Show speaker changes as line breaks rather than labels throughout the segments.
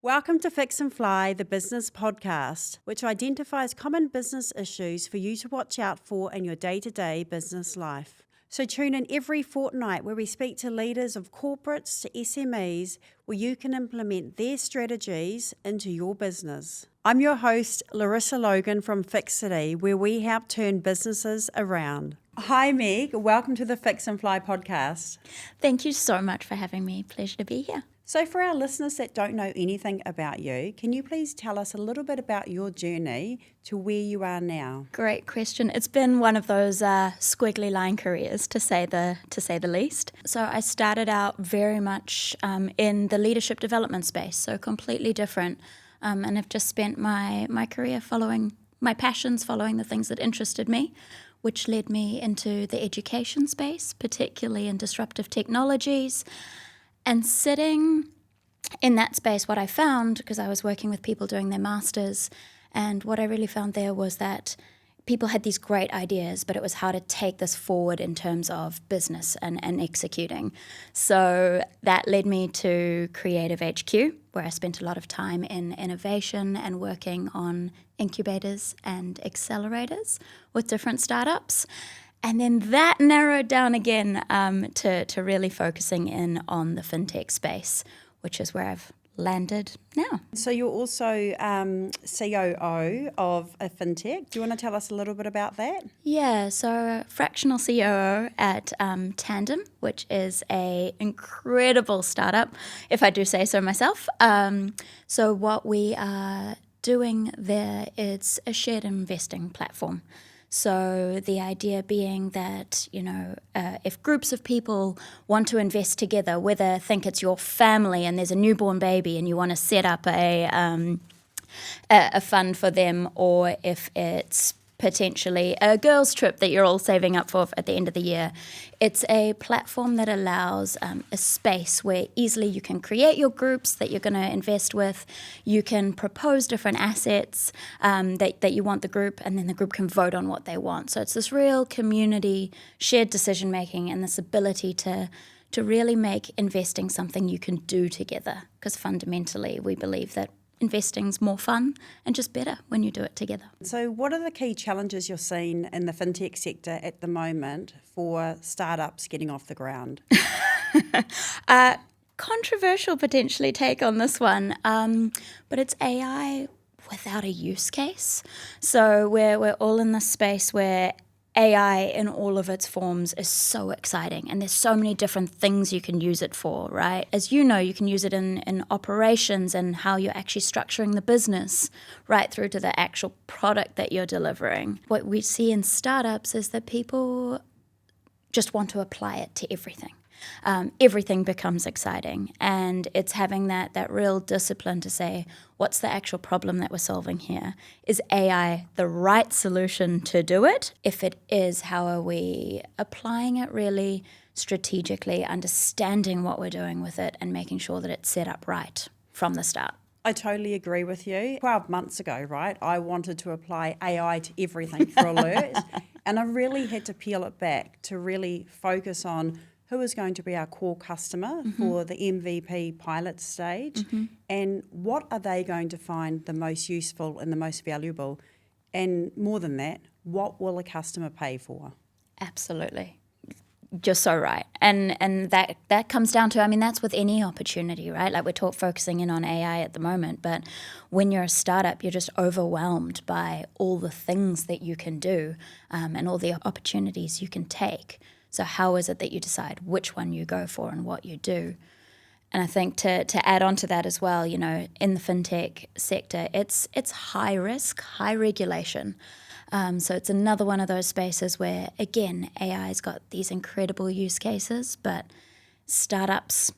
Welcome to Fix and Fly, the business podcast, which identifies common business issues for you to watch out for in your day-to-day business life. So tune in every fortnight where we speak to leaders of corporates to SMEs where you can implement their strategies into your business. I'm your host, Larissa Logan from Fixity, where we help turn businesses around. Hi Meg, welcome to the Fix and Fly podcast.
Thank you so much for having me. Pleasure to be here.
So for our listeners that don't know anything about you, can you please tell us a little bit about your journey to where you are now?
Great question. It's been one of those squiggly line careers, to say the least. So I started out very much in the leadership development space, so completely different, and I've just spent my career following my passions, following the things that interested me, which led me into the education space, particularly in disruptive technologies. And sitting in that space, what I found, because I was working with people doing their masters, and what I really found there was that people had these great ideas, but it was how to take this forward in terms of business and executing. So that led me to Creative HQ, where I spent a lot of time in innovation and working on incubators and accelerators with different startups. And then that narrowed down again to really focusing in on the fintech space, which is where I've landed now.
So you're also COO of a fintech. Do you want to tell us a little bit about that?
Yeah, so fractional COO at Tandym, which is an incredible startup, if I do say so myself. So what we are doing there is a shared investing platform. So the idea being that, if groups of people want to invest together, whether think it's your family and there's a newborn baby and you want to set up a fund for them, or if it's potentially a girls' trip that you're all saving up for at the end of the year. It's a platform that allows a space where easily you can create your groups that you're going to invest with. You can propose different assets that you want the group, and then the group can vote on what they want. So it's this real community, shared decision-making, and this ability to really make investing something you can do together, because fundamentally we believe that investing's more fun and just better when you do it together.
So what are the key challenges you're seeing in the fintech sector at the moment for startups getting off the ground?
Controversial potentially take on this one, but it's AI without a use case. So we're all in this space where AI in all of its forms is so exciting, and there's so many different things you can use it for, right? As you know, you can use it in operations and how you're actually structuring the business, right through to the actual product that you're delivering. What we see in startups is that people just want to apply it to everything. Everything becomes exciting, and it's having that real discipline to say, what's the actual problem that we're solving here? Is AI the right solution to do it? If it is, how are we applying it really strategically, understanding what we're doing with it, and making sure that it's set up right from the start?
I totally agree with you. 12 months ago, right, I wanted to apply AI to everything for alerts, and I really had to peel it back to really focus on who is going to be our core customer for the MVP pilot stage, and what are they going to find the most useful and the most valuable, and more than that, what will a customer pay for?
Absolutely. You're so right. And that comes down to, that's with any opportunity, right? Like we're focusing in on AI at the moment, but when you're a startup, you're just overwhelmed by all the things that you can do and all the opportunities you can take. So how is it that you decide which one you go for and what you do? And I think to add on to that as well, in the fintech sector, it's high risk, high regulation. So it's another one of those spaces where, again, AI's got these incredible use cases, but startups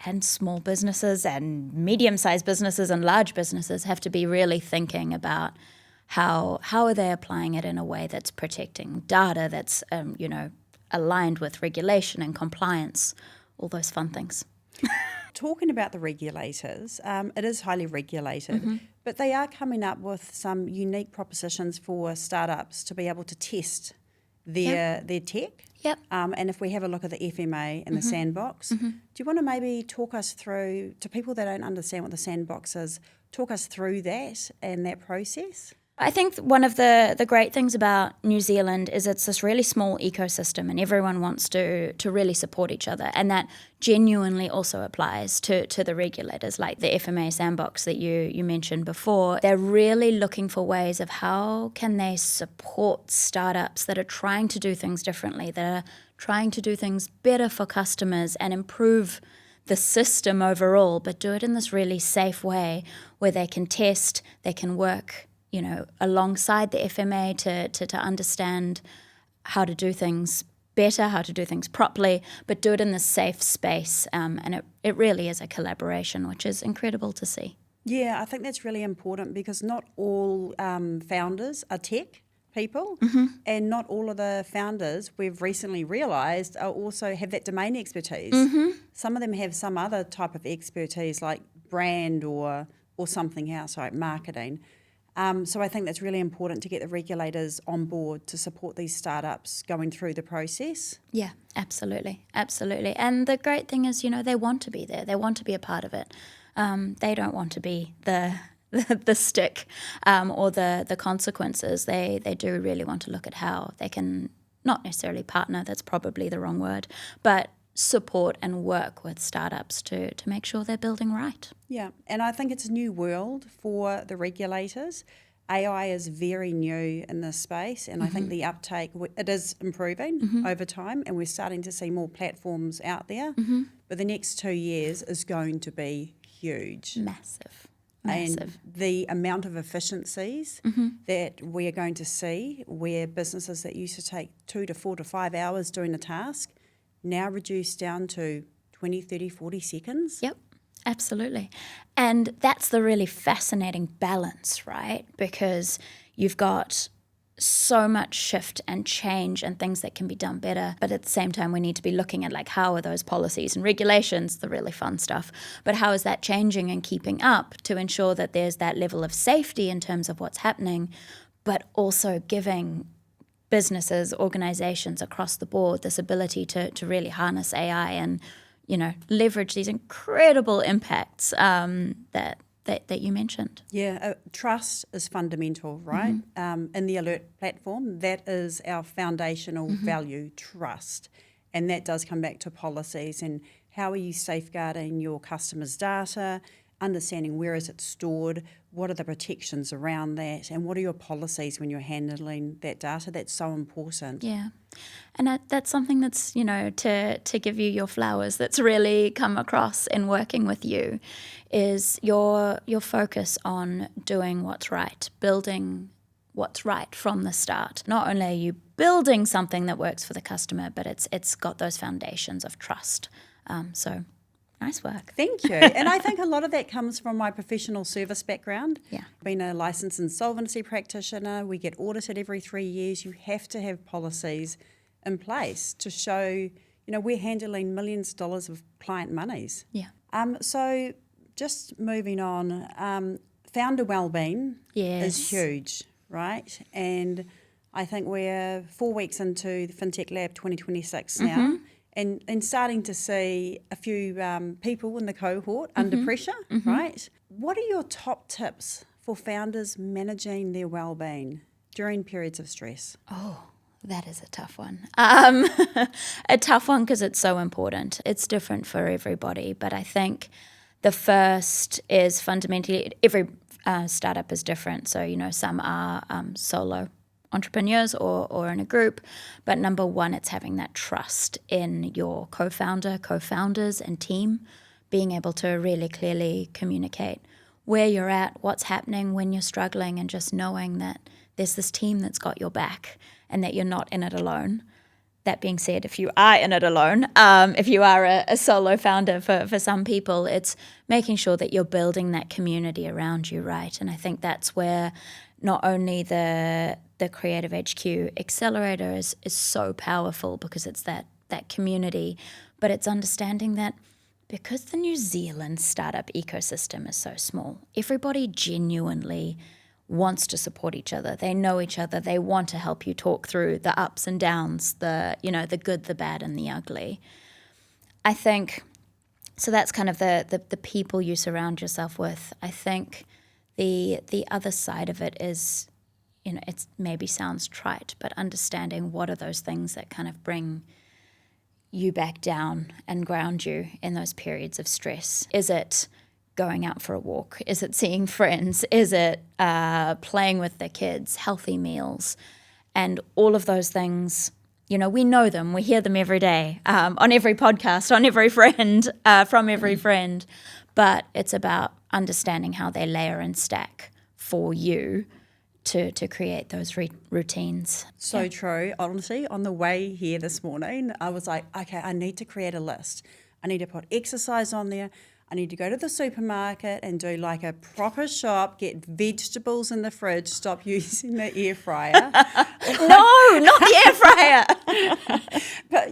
and small businesses and medium-sized businesses and large businesses have to be really thinking about how are they applying it in a way that's protecting data, that's, aligned with regulation and compliance, all those fun things.
Talking about the regulators, it is highly regulated, but they are coming up with some unique propositions for startups to be able to test their tech.
Yep.
And if we have a look at the FMA and the sandbox, do you want to maybe talk us through, to people that don't understand what the sandbox is, talk us through that and that process?
I think one of the great things about New Zealand is it's this really small ecosystem and everyone wants to really support each other. And that genuinely also applies to the regulators, like the FMA sandbox that you mentioned before. They're really looking for ways of how can they support startups that are trying to do things differently, that are trying to do things better for customers and improve the system overall, but do it in this really safe way where they can test, they can work alongside the FMA to understand how to do things better, how to do things properly, but do it in this safe space. And it really is a collaboration, which is incredible to see.
Yeah, I think that's really important because not all founders are tech people, and not all of the founders, we've recently realised, also have that domain expertise. Some of them have some other type of expertise like brand or something else, like marketing. So I think that's really important to get the regulators on board to support these startups going through the process.
Yeah, absolutely. And the great thing is, they want to be there. They want to be a part of it. They don't want to be the stick or the consequences. They do really want to look at how they can, not necessarily partner, that's probably the wrong word, but support and work with startups to make sure they're building right.
Yeah, and I think it's a new world for the regulators. AI is very new in this space, and I think the uptake, it is improving over time, and we're starting to see more platforms out there. But the next 2 years is going to be huge.
Massive.
And the amount of efficiencies that we're going to see, where businesses that used to take 2 to 4 to 5 hours doing a task, now reduced down to 20, 30, 40 seconds.
Yep, absolutely. And that's the really fascinating balance, right? Because you've got so much shift and change and things that can be done better. But at the same time, we need to be looking at how are those policies and regulations, the really fun stuff, but how is that changing and keeping up to ensure that there's that level of safety in terms of what's happening, but also giving businesses, organizations across the board this ability to really harness AI and, leverage these incredible impacts that you mentioned.
Yeah, trust is fundamental, right? In the Alert platform, that is our foundational value, trust. And that does come back to policies and how are you safeguarding your customers' data, understanding where is it stored, what are the protections around that, and what are your policies when you're handling that data. That's so important.
Yeah. And that's something that's, to give you your flowers, that's really come across in working with you, is your focus on doing what's right, building what's right from the start. Not only are you building something that works for the customer, but it's got those foundations of trust. So nice work.
Thank you. And I think a lot of that comes from my professional service background.
Yeah.
Being a licensed insolvency practitioner, we get audited every 3 years. You have to have policies in place to show, we're handling millions of dollars of client monies.
Yeah.
So just moving on, founder wellbeing is huge, right? And I think we're 4 weeks into the FinTech Lab 2026 now. And starting to see a few people in the cohort under pressure, right? What are your top tips for founders managing their well-being during periods of stress?
Oh, that is a tough one. A tough one because it's so important. It's different for everybody, but I think the first is fundamentally every startup is different. So, some are solo entrepreneurs or in a group, but number one, it's having that trust in your co-founders and team, being able to really clearly communicate where you're at, what's happening when you're struggling, and just knowing that there's this team that's got your back and that you're not in it alone. That being said, if you are in it alone, if you are a solo founder for some people, it's making sure that you're building that community around you, right? And I think that's where not only the Creative HQ Accelerator is so powerful because it's that community, but it's understanding that because the New Zealand startup ecosystem is so small, everybody genuinely wants to support each other. They know each other. They want to help you talk through the ups and downs, the good, the bad, and the ugly. I think, so that's kind of the people you surround yourself with. I think the other side of it is, it maybe sounds trite, but understanding what are those things that kind of bring you back down and ground you in those periods of stress. Is it going out for a walk? Is it seeing friends? Is it playing with their kids, healthy meals? And all of those things, we know them. We hear them every day, on every podcast, on every friend, from every friend. But it's about understanding how they layer and stack for you to create those routines.
So true. Honestly, on the way here this morning, I was like, okay, I need to create a list. I need to put exercise on there. I need to go to the supermarket and do like a proper shop, get vegetables in the fridge, stop using the air fryer.
No, not the air fryer.
But,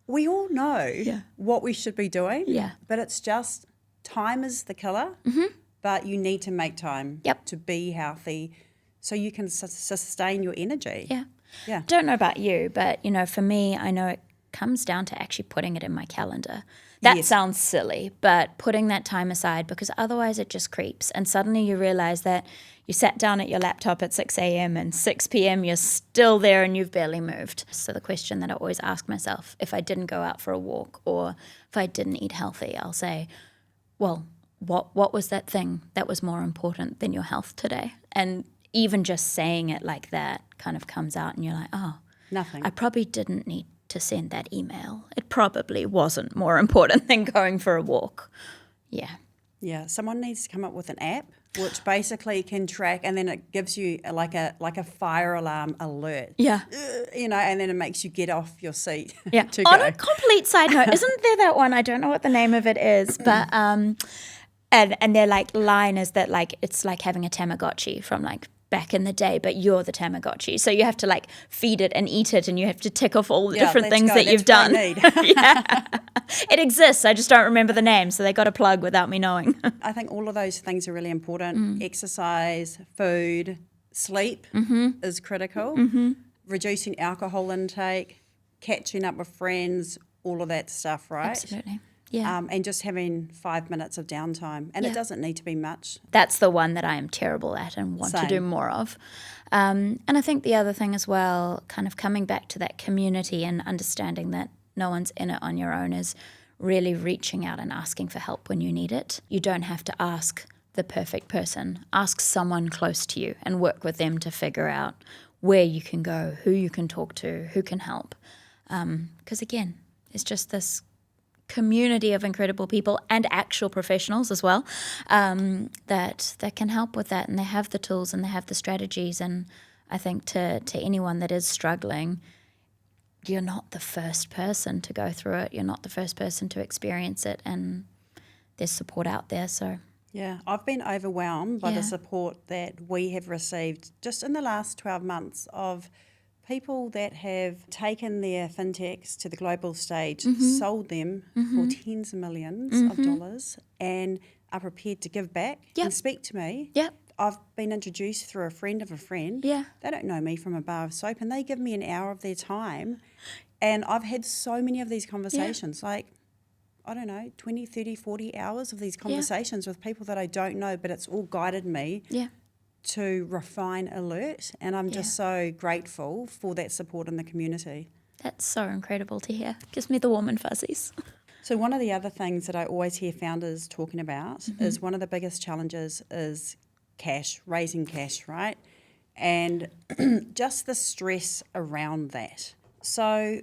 we all know what we should be doing.
Yeah.
But it's just time is the killer. Mm-hmm. But you need to make time to be healthy so you can sustain your energy.
Yeah.
Yeah.
Don't know about you, but, for me, I know it comes down to actually putting it in my calendar. That sounds silly, but putting that time aside, because otherwise it just creeps. And suddenly you realize that you sat down at your laptop at 6 a.m. and 6 p.m. you're still there and you've barely moved. So the question that I always ask myself, if I didn't go out for a walk or if I didn't eat healthy, I'll say, well, what was that thing that was more important than your health today? And even just saying it like that kind of comes out and you're like, oh,
nothing.
I probably didn't need to send that email. It probably wasn't more important than going for a walk. Yeah.
Yeah. Someone needs to come up with an app which basically can track, and then it gives you like a fire alarm alert.
Yeah.
And then it makes you get off your seat.
Yeah.
to
On
go.
a complete side note, isn't there that one? I don't know what the name of it is, but and their line is that it's like having a Tamagotchi from back in the day, but you're the Tamagotchi. So you have to feed it and eat it, and you have to tick off all the different things that you've done. Yeah. It exists. I just don't remember the name, so they got a plug without me knowing.
I think all of those things are really important. Exercise, food, sleep is critical. Mm-hmm. Reducing alcohol intake, catching up with friends, all of that stuff, right?
Absolutely. Yeah.
And just having 5 minutes of downtime. And it doesn't need to be much.
That's the one that I am terrible at and want to do more of. And I think the other thing as well, kind of coming back to that community and understanding that no one's in it on your own, is really reaching out and asking for help when you need it. You don't have to ask the perfect person. Ask someone close to you and work with them to figure out where you can go, who you can talk to, who can help. Because again, it's just this community of incredible people and actual professionals as well, that can help with that, and they have the tools and they have the strategies. And I think to anyone that is struggling, you're not the first person to go through it. You're not the first person to experience it, and there's support out there. So
yeah, I've been overwhelmed by the support that we have received just in the last 12 months of people that have taken their fintechs to the global stage, sold them for tens of millions of dollars, and are prepared to give back and speak to me.
Yep.
I've been introduced through a friend of a friend.
Yeah.
They don't know me from a bar of soap, and they give me an hour of their time. And I've had so many of these conversations, 20, 30, 40 hours of these conversations with people that I don't know, but it's all guided me to refine alert, and I'm just so grateful for that support in the community.
That's so incredible to hear. Gives me the warm and fuzzies.
So one of the other things that I always hear founders talking about is one of the biggest challenges is cash, raising cash, right? And just the stress around that. So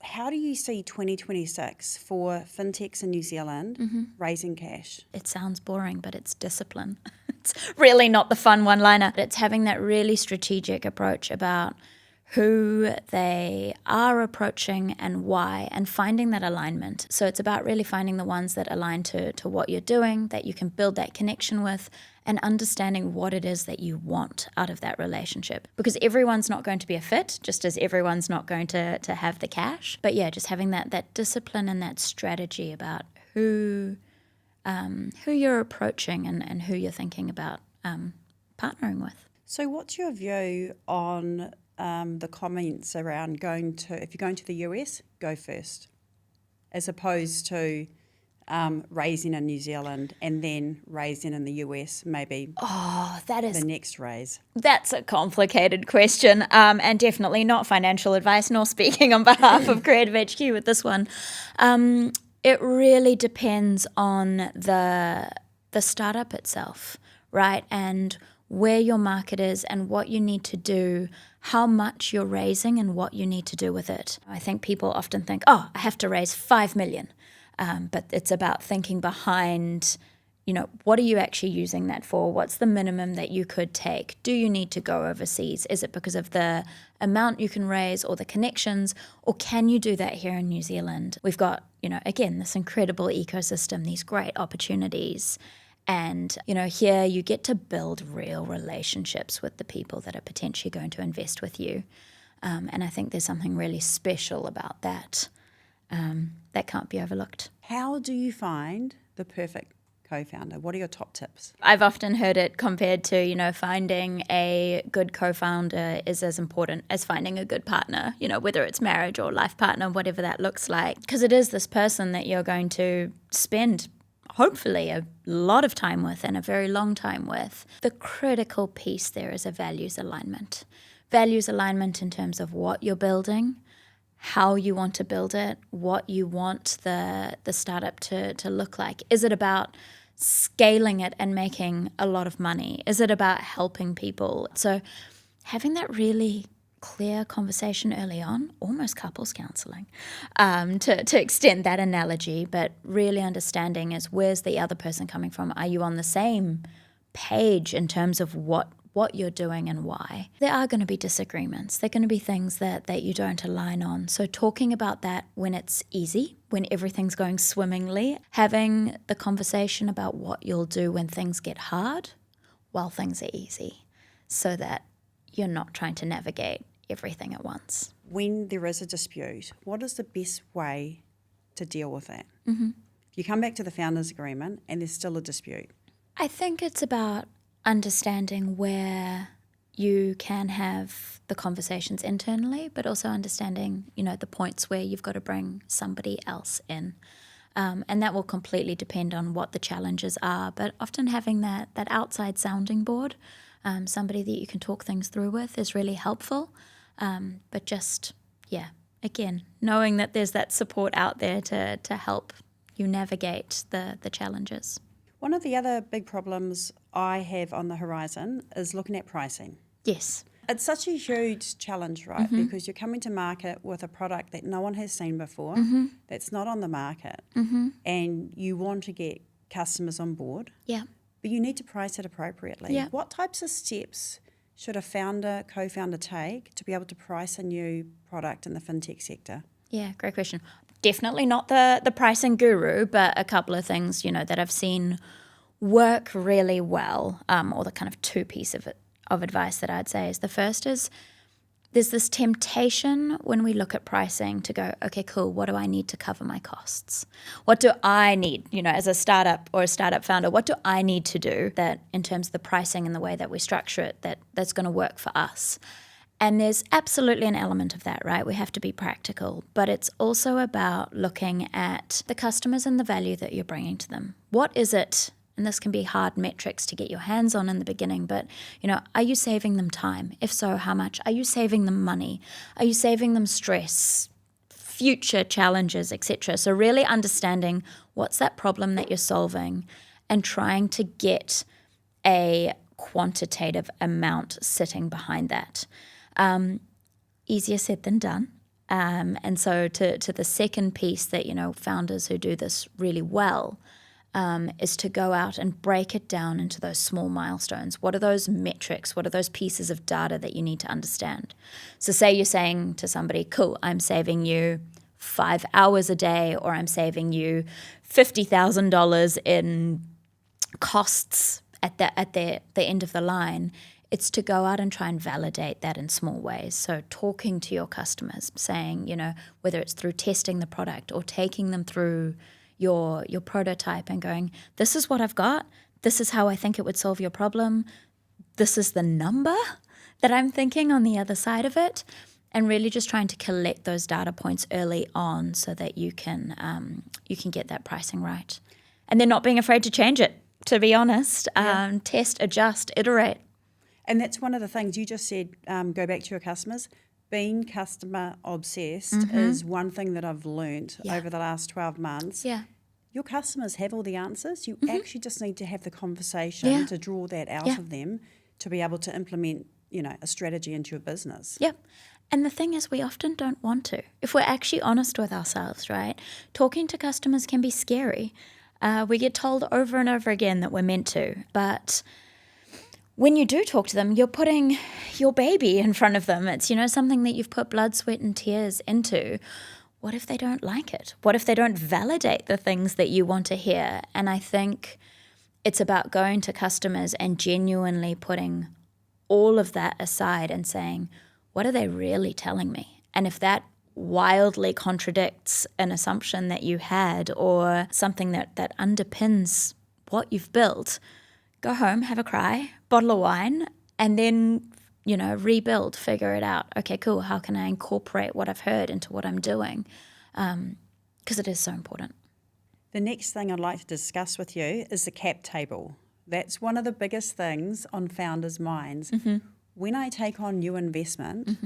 how do you see 2026 for fintechs in New Zealand raising cash?
It sounds boring, but it's discipline. It's really not the fun one-liner. It's having that really strategic approach about who they are approaching and why, and finding that alignment. So it's about really finding the ones that align to what you're doing, that you can build that connection with, and understanding what it is that you want out of that relationship. Because everyone's not going to be a fit, just as everyone's not going to have the cash. But yeah, just having that discipline and that strategy about who you're approaching and who you're thinking about partnering with.
So what's your view on the comments around if you're going to the US, go first, as opposed to raising in New Zealand and then raising in the US, maybe the next raise?
That's a complicated question, and definitely not financial advice, nor speaking on behalf of Creative HQ with this one. It really depends on the startup itself, right? And where your market is and what you need to do, how much you're raising and what you need to do with it. I think people often think, I have to raise 5 million. But it's about thinking behind, what are you actually using that for? What's the minimum that you could take? Do you need to go overseas? Is it because of the amount you can raise or the connections? Or can you do that here in New Zealand? We've got, again, this incredible ecosystem, these great opportunities. And, here you get to build real relationships with the people that are potentially going to invest with you. And I think there's something really special about that. That can't be overlooked.
How do you find the perfect co-founder? What are your top tips?
I've often heard it compared to, finding a good co-founder is as important as finding a good partner, whether it's marriage or life partner, whatever that looks like. Because it is this person that you're going to spend, hopefully, a lot of time with and a very long time with. The critical piece there is a values alignment. Values alignment in terms of what you're building, how you want to build it, what you want the startup to look like. Is it about scaling it and making a lot of money? Is it about helping people? So having that really clear conversation early on, almost couples counselling, to extend that analogy, but really understanding is where's the other person coming from? Are you on the same page in terms of what you're doing and why? There are going to be disagreements. There are going to be things that you don't align on. So talking about that when it's easy, when everything's going swimmingly, having the conversation about what you'll do when things get hard while things are easy, so that you're not trying to navigate everything at once.
When there is a dispute, what is the best way to deal with that? Mm-hmm. If you come back to the founders agreement and there's still a dispute.
I think it's about understanding where you can have the conversations internally, but also understanding, the points where you've got to bring somebody else in. And that will completely depend on what the challenges are. But often having that outside sounding board, somebody that you can talk things through with, is really helpful. But just, again, knowing that there's that support out there to help you navigate the challenges.
One of the other big problems I have on the horizon is looking at pricing.
Yes.
It's such a huge challenge, right? Mm-hmm. Because you're coming to market with a product that no one has seen before, mm-hmm. that's not on the market, mm-hmm. and you want to get customers on board.
Yeah.
But you need to price it appropriately.
Yeah.
What types of steps should a co-founder take to be able to price a new product in the fintech sector?
Yeah, great question. Definitely not the pricing guru, but a couple of things, that I've seen work really well, or the kind of two pieces of advice that I'd say is the first is there's this temptation when we look at pricing to go, okay, cool, what do I need to cover my costs? What do I need, as a startup or a startup founder, what do I need to do that in terms of the pricing and the way that we structure it, that's going to work for us? And there's absolutely an element of that, right? We have to be practical, but it's also about looking at the customers and the value that you're bringing to them. What is it? And this can be hard metrics to get your hands on in the beginning, but, are you saving them time? If so, how much? Are you saving them money? Are you saving them stress, future challenges, etc.? So really understanding what's that problem that you're solving and trying to get a quantitative amount sitting behind that. Easier said than done. And so to the second piece that, founders who do this really well is to go out and break it down into those small milestones. What are those metrics? What are those pieces of data that you need to understand? So say you're saying to somebody, cool, I'm saving you 5 hours a day, or I'm saving you $50,000 in costs at the end of the line. It's to go out and try and validate that in small ways. So talking to your customers, saying, whether it's through testing the product or taking them through your prototype and going, this is what I've got, This is how I think it would solve your problem. This is the number that I'm thinking on the other side of it. And really just trying to collect those data points early on so that you can get that pricing right. And then not being afraid to change it, to be honest. Test, adjust, iterate.
And that's one of the things you just said, go back to your customers. Being customer obsessed is one thing that I've learnt over the last 12 months.
Yeah.
Your customers have all the answers. You actually just need to have the conversation to draw that out of them to be able to implement, a strategy into your business.
Yep. And the thing is, we often don't want to. If we're actually honest with ourselves, right? Talking to customers can be scary. We get told over and over again that we're meant to. But when you do talk to them, you're putting your baby in front of them. It's, something that you've put blood, sweat, and tears into. What if they don't like it? What if they don't validate the things that you want to hear? And I think it's about going to customers and genuinely putting all of that aside and saying, what are they really telling me? And if that wildly contradicts an assumption that you had or something that underpins what you've built, go home, have a cry, bottle of wine, and then, rebuild, figure it out. Okay, cool. How can I incorporate what I've heard into what I'm doing? Because it is so important.
The next thing I'd like to discuss with you is the cap table. That's one of the biggest things on founders' minds. When I take on new investment,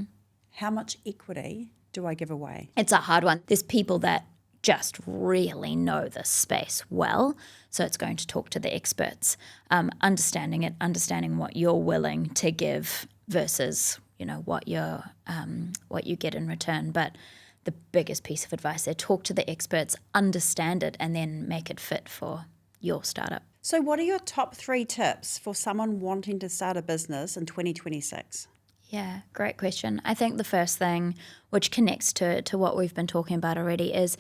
how much equity do I give away?
It's a hard one. There's people that just really know this space well, so it's going to talk to the experts, understanding it, understanding what you're willing to give versus what you get in return. But the biggest piece of advice there, talk to the experts, understand it, and then make it fit for your startup.
So what are your top 3 tips for someone wanting to start a business in 2026?
Yeah, great question. I think the first thing, which connects to what we've been talking about already, is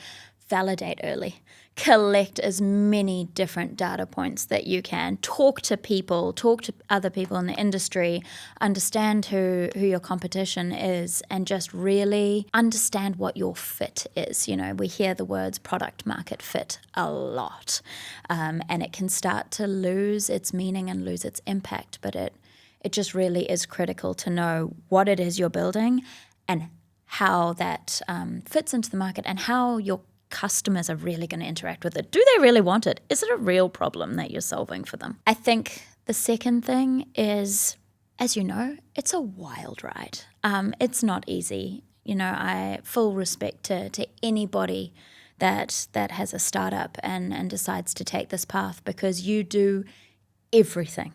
validate early. Collect as many different data points that you can. Talk to people, talk to other people in the industry, understand who your competition is, and just really understand what your fit is. We hear the words product market fit a lot, and it can start to lose its meaning and lose its impact, but it just really is critical to know what it is you're building and how that fits into the market and how your customers are really going to interact with it. Do they really want it? Is it a real problem that you're solving for them? I think the second thing is, as you know, it's a wild ride. It's not easy. I full respect to anybody that has a startup and decides to take this path, because you do everything,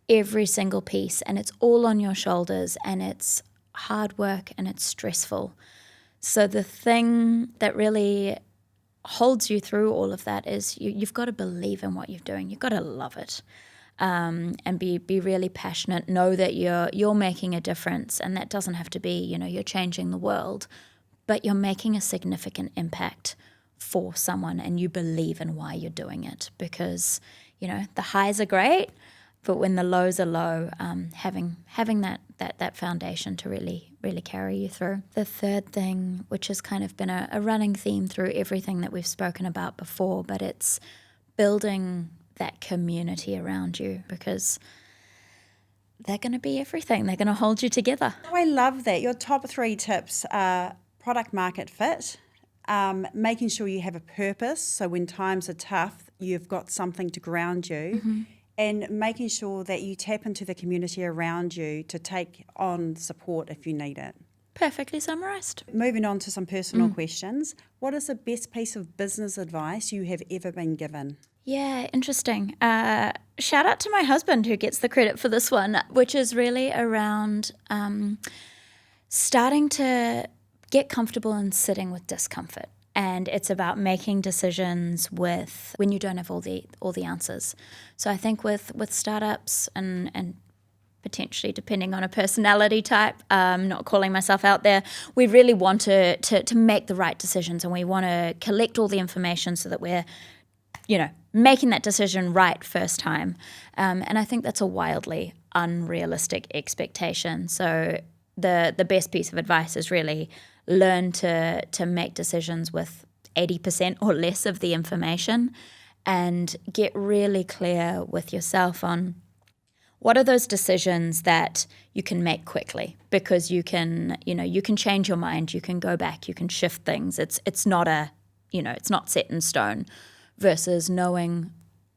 every single piece, and it's all on your shoulders, and it's hard work and it's stressful. So the thing that really holds you through all of that is you've got to believe in what you're doing. You've got to love it, and be really passionate. Know that you're making a difference, and that doesn't have to be you're changing the world, but you're making a significant impact for someone, and you believe in why you're doing it. Because the highs are great, but when the lows are low, having that foundation to really carry you through. The third thing, which has kind of been a running theme through everything that we've spoken about before, but it's building that community around you, because they're going to be everything. They're going to hold you together.
Oh, I love that. Your top 3 tips are product market fit, making sure you have a purpose, so when times are tough, you've got something to ground you, and making sure that you tap into the community around you to take on support if you need it.
Perfectly summarised.
Moving on to some personal questions. What is the best piece of business advice you have ever been given?
Yeah, interesting. Shout out to my husband who gets the credit for this one, which is really around starting to get comfortable in sitting with discomfort. And it's about making decisions when you don't have all the answers. So I think with startups and potentially depending on a personality type, not calling myself out there, we really want to make the right decisions, and we want to collect all the information so that we're making that decision right first time. And I think that's a wildly unrealistic expectation. So the best piece of advice is really learn to make decisions with 80% or less of the information, and get really clear with yourself on what are those decisions that you can make quickly, because you can change your mind, you can go back, you can shift things. It's not it's not set in stone, versus knowing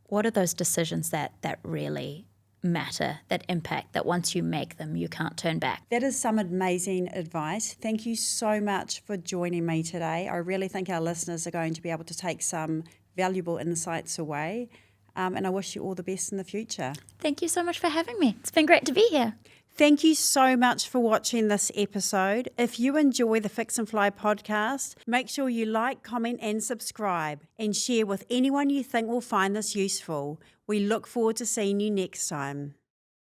what are those decisions that really matter, that impact, that once you make them, you can't turn back.
That is some amazing advice. Thank you so much for joining me today. I really think our listeners are going to be able to take some valuable insights away. And I wish you all the best in the future.
Thank you so much for having me. It's been great to be here.
Thank you so much for watching this episode. If you enjoy the Fix and Fly podcast, make sure you like, comment and subscribe, and share with anyone you think will find this useful. We look forward to seeing you next time.